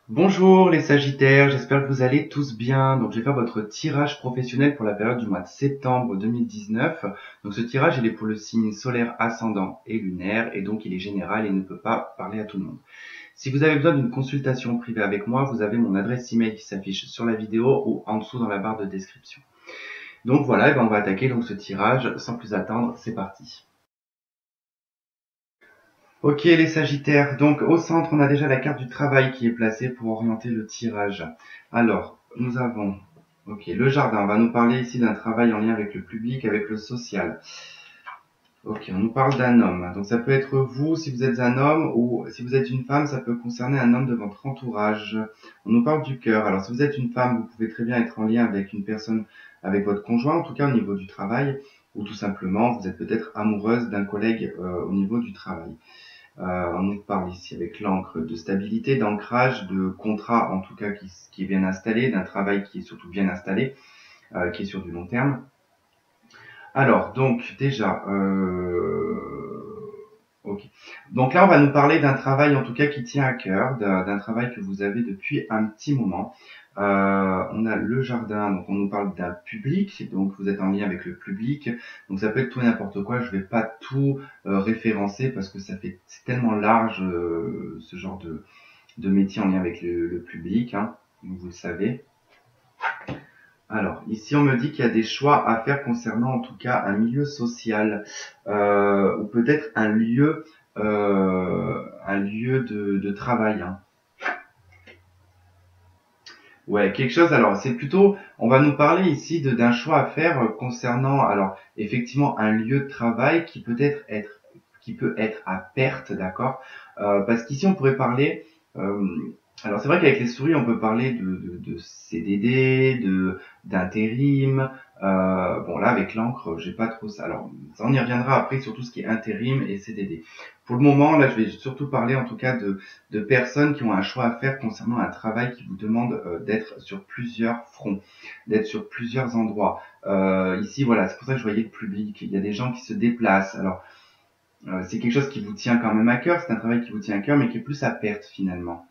Bonjour les Sagittaires, j'espère que vous allez tous bien. Donc je vais faire votre tirage professionnel pour la période du mois de septembre 2019. Donc ce tirage il est pour le signe solaire ascendant et lunaire et donc il est général et ne peut pas parler à tout le monde. Si vous avez besoin d'une consultation privée avec moi, vous avez mon adresse email qui s'affiche sur la vidéo ou en dessous dans la barre de description. Donc voilà, et ben on va attaquer donc ce tirage sans plus attendre, c'est parti. Ok les Sagittaires, donc au centre on a déjà la carte du travail qui est placée pour orienter le tirage. Alors, nous avons le jardin, on va nous parler ici d'un travail en lien avec le public, avec le social. Ok, on nous parle d'un homme, donc ça peut être vous si vous êtes un homme ou si vous êtes une femme, ça peut concerner un homme de votre entourage. On nous parle du cœur, alors si vous êtes une femme, vous pouvez très bien être en lien avec une personne, avec votre conjoint, en tout cas au niveau du travail, ou tout simplement vous êtes peut-être amoureuse d'un collègue au niveau du travail. On nous parle ici avec l'encre de stabilité, d'ancrage, de contrat en tout cas qui est bien installé, d'un travail qui est surtout bien installé, qui est sur du long terme. Alors, donc déjà, ok. Donc là, on va nous parler d'un travail en tout cas qui tient à cœur, d'un travail que vous avez depuis un petit moment. On a le jardin, donc on nous parle d'un public, donc vous êtes en lien avec le public, donc ça peut être tout et n'importe quoi. Je vais pas tout référencer parce que c'est tellement large ce genre de métier en lien avec le public, hein, vous le savez. Alors, ici on me dit qu'il y a des choix à faire concernant en tout cas un milieu social ou peut-être un lieu de travail. Hein. Ouais, quelque chose. Alors, c'est plutôt, on va nous parler ici d'un choix à faire concernant, alors effectivement, un lieu de travail qui peut être à perte, d'accord. Parce qu'ici on pourrait parler. euh, alors c'est vrai qu'avec les souris on peut parler de CDD, d'intérim. Bon là avec l'encre j'ai pas trop ça. Alors ça on y reviendra après sur tout ce qui est intérim et CDD. Pour le moment là je vais surtout parler en tout cas de personnes qui ont un choix à faire concernant un travail qui vous demande d'être sur plusieurs fronts, d'être sur plusieurs endroits. Ici, voilà, c'est pour ça que je voyais le public. Il y a des gens qui se déplacent. Alors, c'est quelque chose qui vous tient quand même à cœur. C'est un travail qui vous tient à cœur, mais qui est plus à perte finalement.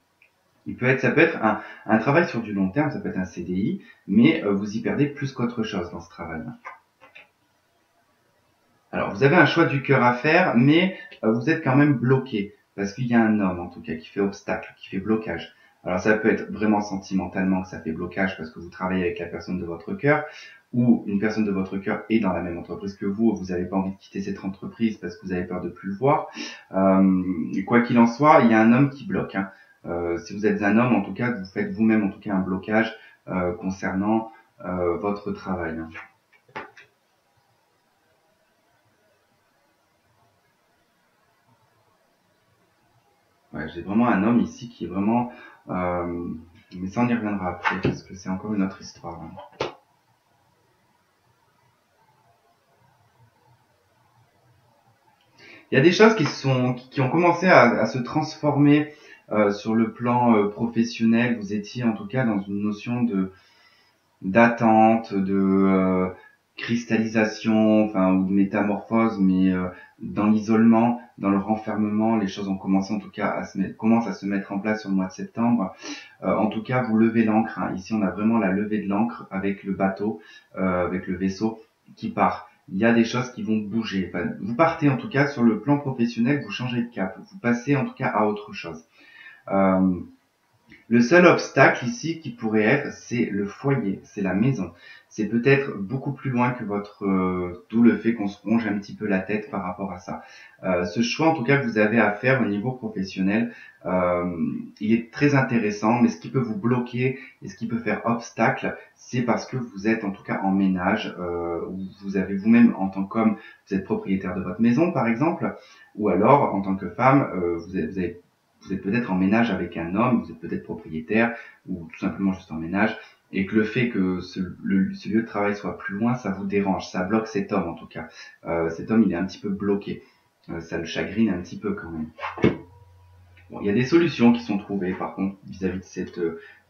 Ça peut être un travail sur du long terme, ça peut être un CDI, mais vous y perdez plus qu'autre chose dans ce travail. Alors, vous avez un choix du cœur à faire, mais vous êtes quand même bloqué, parce qu'il y a un homme, en tout cas, qui fait obstacle, qui fait blocage. Alors, ça peut être vraiment sentimentalement que ça fait blocage parce que vous travaillez avec la personne de votre cœur, ou une personne de votre cœur est dans la même entreprise que vous n'avez pas envie de quitter cette entreprise parce que vous avez peur de plus le voir. Quoi qu'il en soit, il y a un homme qui bloque. Hein. Si vous êtes un homme, en tout cas, vous faites vous-même, en tout cas, un blocage concernant votre travail. Hein. Ouais, j'ai vraiment un homme ici qui est vraiment... mais ça, on y reviendra après, parce que c'est encore une autre histoire. Hein. Il y a des choses qui ont commencé à se transformer sur le plan professionnel. Vous étiez en tout cas dans une notion d'attente, de cristallisation, enfin ou de métamorphose, mais dans l'isolement, dans le renfermement, les choses ont commencé en tout cas commencent à se mettre en place sur le mois de septembre. En tout cas, vous levez l'ancre. Hein. Ici, on a vraiment la levée de l'ancre avec le bateau, avec le vaisseau qui part. Il y a des choses qui vont bouger. Enfin, vous partez en tout cas sur le plan professionnel, vous changez de cap, vous passez en tout cas à autre chose. Euh, le seul obstacle ici qui pourrait être, c'est le foyer, c'est la maison. C'est peut-être beaucoup plus loin que votre... d'où le fait qu'on se ronge un petit peu la tête par rapport à ça. Ce choix, en tout cas, que vous avez à faire au niveau professionnel, euh, il est très intéressant, mais ce qui peut vous bloquer et ce qui peut faire obstacle, c'est parce que vous êtes en tout cas en ménage, où vous avez vous-même en tant qu'homme, vous êtes propriétaire de votre maison par exemple, ou alors en tant que femme, vous êtes peut-être en ménage avec un homme, vous êtes peut-être propriétaire ou tout simplement juste en ménage, et que le fait que ce lieu de travail soit plus loin, ça vous dérange, ça bloque cet homme en tout cas. Cet homme, il est un petit peu bloqué. Ça le chagrine un petit peu quand même. Bon, il y a des solutions qui sont trouvées par contre vis-à-vis de cette...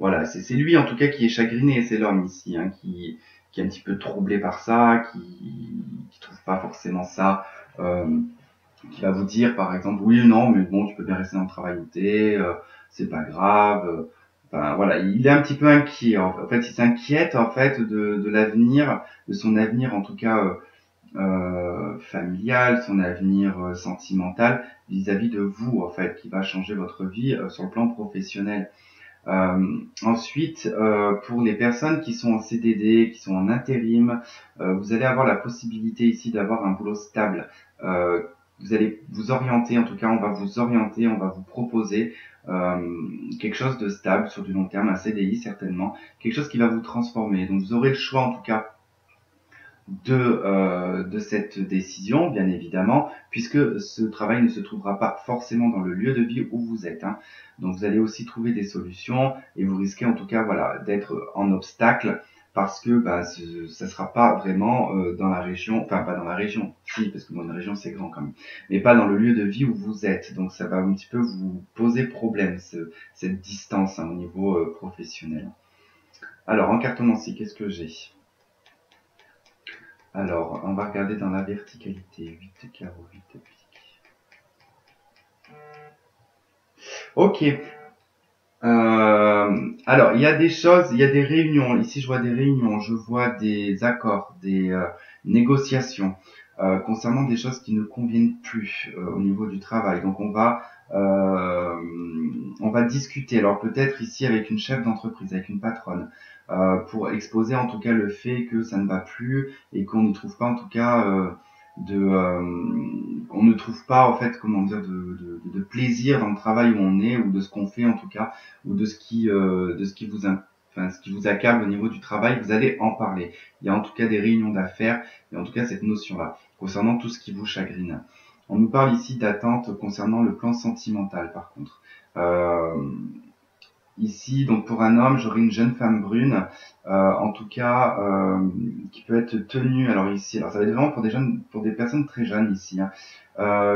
voilà, c'est lui en tout cas qui est chagriné, c'est l'homme ici, hein, qui est un petit peu troublé par ça, qui trouve pas forcément ça... qui va vous dire par exemple oui ou non mais bon tu peux bien rester dans le travail où t'es, c'est pas grave, enfin voilà, il est un petit peu inquiet. En fait, il s'inquiète en fait de l'avenir, de son avenir en tout cas familial, son avenir sentimental vis-à-vis de vous en fait, qui va changer votre vie sur le plan professionnel. Ensuite, pour les personnes qui sont en CDD, qui sont en intérim, vous allez avoir la possibilité ici d'avoir un boulot stable. Vous allez vous orienter, en tout cas on va vous orienter, on va vous proposer quelque chose de stable sur du long terme, un CDI certainement, quelque chose qui va vous transformer. Donc vous aurez le choix en tout cas de cette décision, bien évidemment, puisque ce travail ne se trouvera pas forcément dans le lieu de vie où vous êtes. Hein. Donc vous allez aussi trouver des solutions et vous risquez en tout cas voilà, d'être en obstacle parce que bah, ça sera pas vraiment dans la région, enfin pas dans la région, si, parce que bon, une région c'est grand quand même, mais pas dans le lieu de vie où vous êtes. Donc ça va un petit peu vous poser problème, cette distance hein, au niveau professionnel. Alors en cartomancie, qu'est-ce que j'ai? Alors, on va regarder dans la verticalité. 8 carreaux, 8 piques. Ok. Alors, il y a des choses, il y a des réunions. Ici, je vois des réunions, je vois des accords, des négociations concernant des choses qui ne conviennent plus au niveau du travail. Donc, on va discuter. Alors, peut-être ici avec une chef d'entreprise, avec une patronne, pour exposer en tout cas le fait que ça ne va plus et qu'on ne trouve pas en tout cas on ne trouve pas en fait comment dire de plaisir dans le travail où on est ou de ce qu'on fait en tout cas ou de ce qui ce qui vous accable au niveau du travail, vous allez en parler. Il y a en tout cas des réunions d'affaires, il y a en tout cas cette notion-là concernant tout ce qui vous chagrine. On nous parle ici d'attente concernant le plan sentimental par contre. Ici, donc pour un homme, j'aurais une jeune femme brune, en tout cas, qui peut être tenue. Alors ici, alors ça va être vraiment pour des personnes très jeunes ici, hein,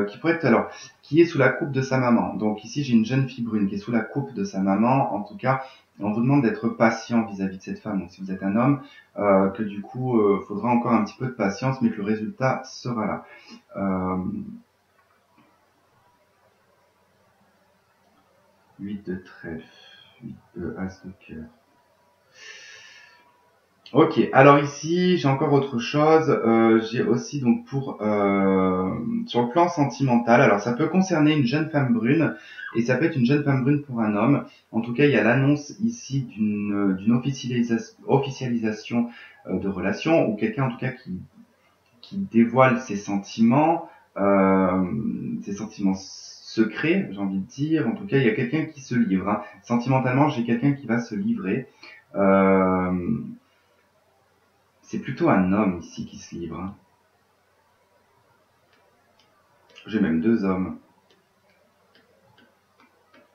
qui pourrait être alors, qui est sous la coupe de sa maman. Donc ici, j'ai une jeune fille brune qui est sous la coupe de sa maman. En tout cas, on vous demande d'être patient vis-à-vis de cette femme. Donc si vous êtes un homme, que du coup, faudra encore un petit peu de patience, mais que le résultat sera là. 8 de trèfle, 8 de as de cœur. Ok, alors ici j'ai encore autre chose. J'ai aussi donc pour sur le plan sentimental. Alors ça peut concerner une jeune femme brune et ça peut être une jeune femme brune pour un homme. En tout cas, il y a l'annonce ici d'une officialisation de relation ou quelqu'un en tout cas qui dévoile ses sentiments secrets, j'ai envie de dire. En tout cas, il y a quelqu'un qui se livre. Hein. Sentimentalement, j'ai quelqu'un qui va se livrer. C'est plutôt un homme ici qui se livre. Hein. J'ai même deux hommes.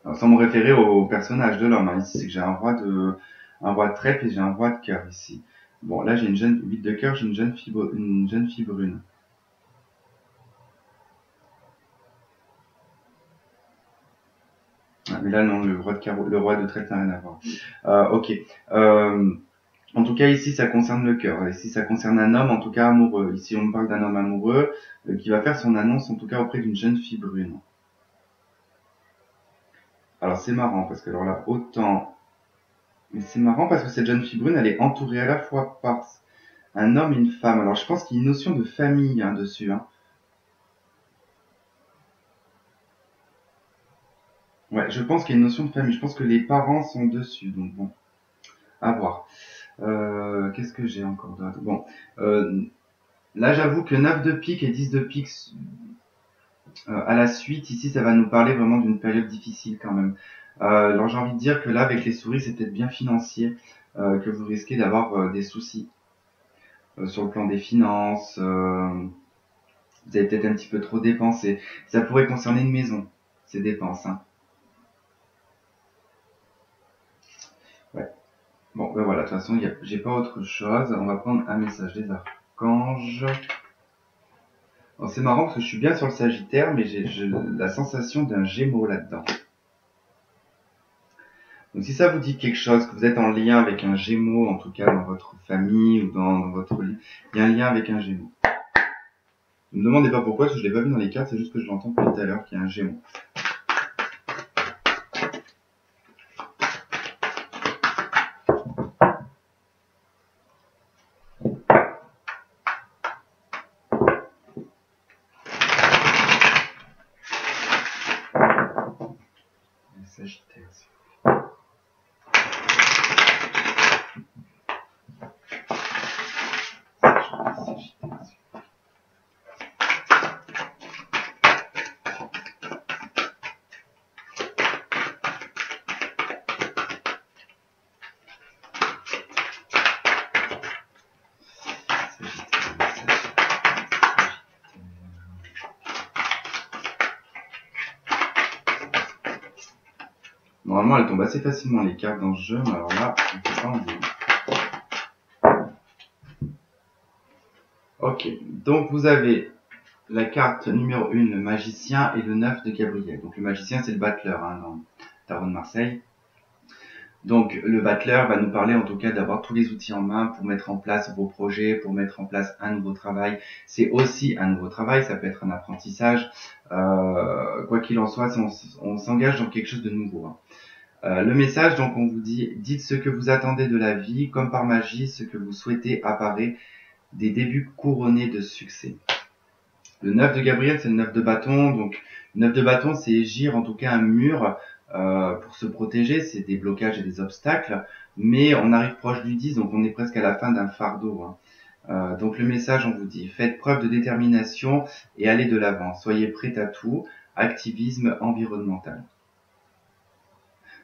Alors, sans me référer au personnage de l'homme, hein. Ici c'est que j'ai un roi de trèfle et j'ai un roi de cœur ici. Bon, là j'ai une jeune 8 de cœur, j'ai une jeune fille brune. Ah, mais là non, le roi de trèfle n'a rien à voir. Ok. En tout cas, ici, ça concerne le cœur. Ici, ça concerne un homme, en tout cas amoureux. Ici, on me parle d'un homme amoureux qui va faire son annonce, en tout cas auprès d'une jeune fille brune. Alors, c'est marrant, parce que alors là, autant... Mais c'est marrant parce que cette jeune fille brune, elle est entourée à la fois par un homme et une femme. Alors, je pense qu'il y a une notion de famille hein, dessus. Hein. Ouais, je pense qu'il y a une notion de famille. Je pense que les parents sont dessus. Donc, bon, à voir. Qu'est-ce que j'ai encore d'autre? Bon, là, j'avoue que 9 de pique et 10 de pique à la suite, ici, ça va nous parler vraiment d'une période difficile quand même. Alors, j'ai envie de dire que là, avec les souris, c'est peut-être bien financier, que vous risquez d'avoir des soucis sur le plan des finances. Vous avez peut-être un petit peu trop dépensé. Ça pourrait concerner une maison, ces dépenses. Hein. Ouais. Bon, ben voilà, de toute façon, j'ai pas autre chose. On va prendre un message des archanges. C'est marrant parce que je suis bien sur le Sagittaire, mais j'ai la sensation d'un Gémeaux là-dedans. Donc si ça vous dit quelque chose, que vous êtes en lien avec un Gémeaux, en tout cas dans votre famille ou dans votre lit, il y a un lien avec un Gémeaux. Ne me demandez pas pourquoi, parce que je l'ai pas vu dans les cartes, c'est juste que je l'entends depuis tout à l'heure qu'il y a un Gémeaux. Normalement, elles tombent assez facilement les cartes dans ce jeu, mais alors là, on ne peut pas en dire. Ok, donc vous avez la carte numéro 1, le magicien, et le 9 de Gabriel. Donc le magicien, c'est le battleur dans Tarot de Marseille. Donc le battleur va nous parler en tout cas d'avoir tous les outils en main pour mettre en place vos projets, pour mettre en place un nouveau travail. C'est aussi un nouveau travail, ça peut être un apprentissage. Quoi qu'il en soit, on s'engage dans quelque chose de nouveau. Le message, donc on vous dit, dites ce que vous attendez de la vie, comme par magie, ce que vous souhaitez apparaît, des débuts couronnés de succès. Le 9 de Gabriel, c'est le 9 de bâton. Donc, le 9 de bâton, c'est égir en tout cas un mur pour se protéger. C'est des blocages et des obstacles. Mais on arrive proche du 10, donc on est presque à la fin d'un fardeau. Donc, le message, on vous dit, faites preuve de détermination et allez de l'avant. Soyez prêts à tout. Activisme environnemental.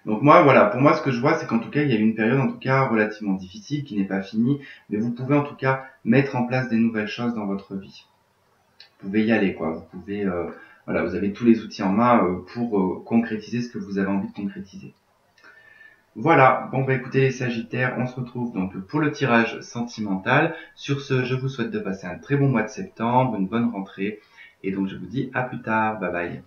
Donc moi, voilà, pour moi, ce que je vois, c'est qu'en tout cas, il y a une période, en tout cas, relativement difficile, qui n'est pas finie. Mais vous pouvez, en tout cas, mettre en place des nouvelles choses dans votre vie. Vous pouvez y aller, quoi. Vous pouvez, voilà, vous avez tous les outils en main pour concrétiser ce que vous avez envie de concrétiser. Voilà, bon bah écoutez les Sagittaires, on se retrouve donc pour le tirage sentimental. Sur ce, je vous souhaite de passer un très bon mois de septembre, une bonne rentrée, et donc je vous dis à plus tard, bye bye.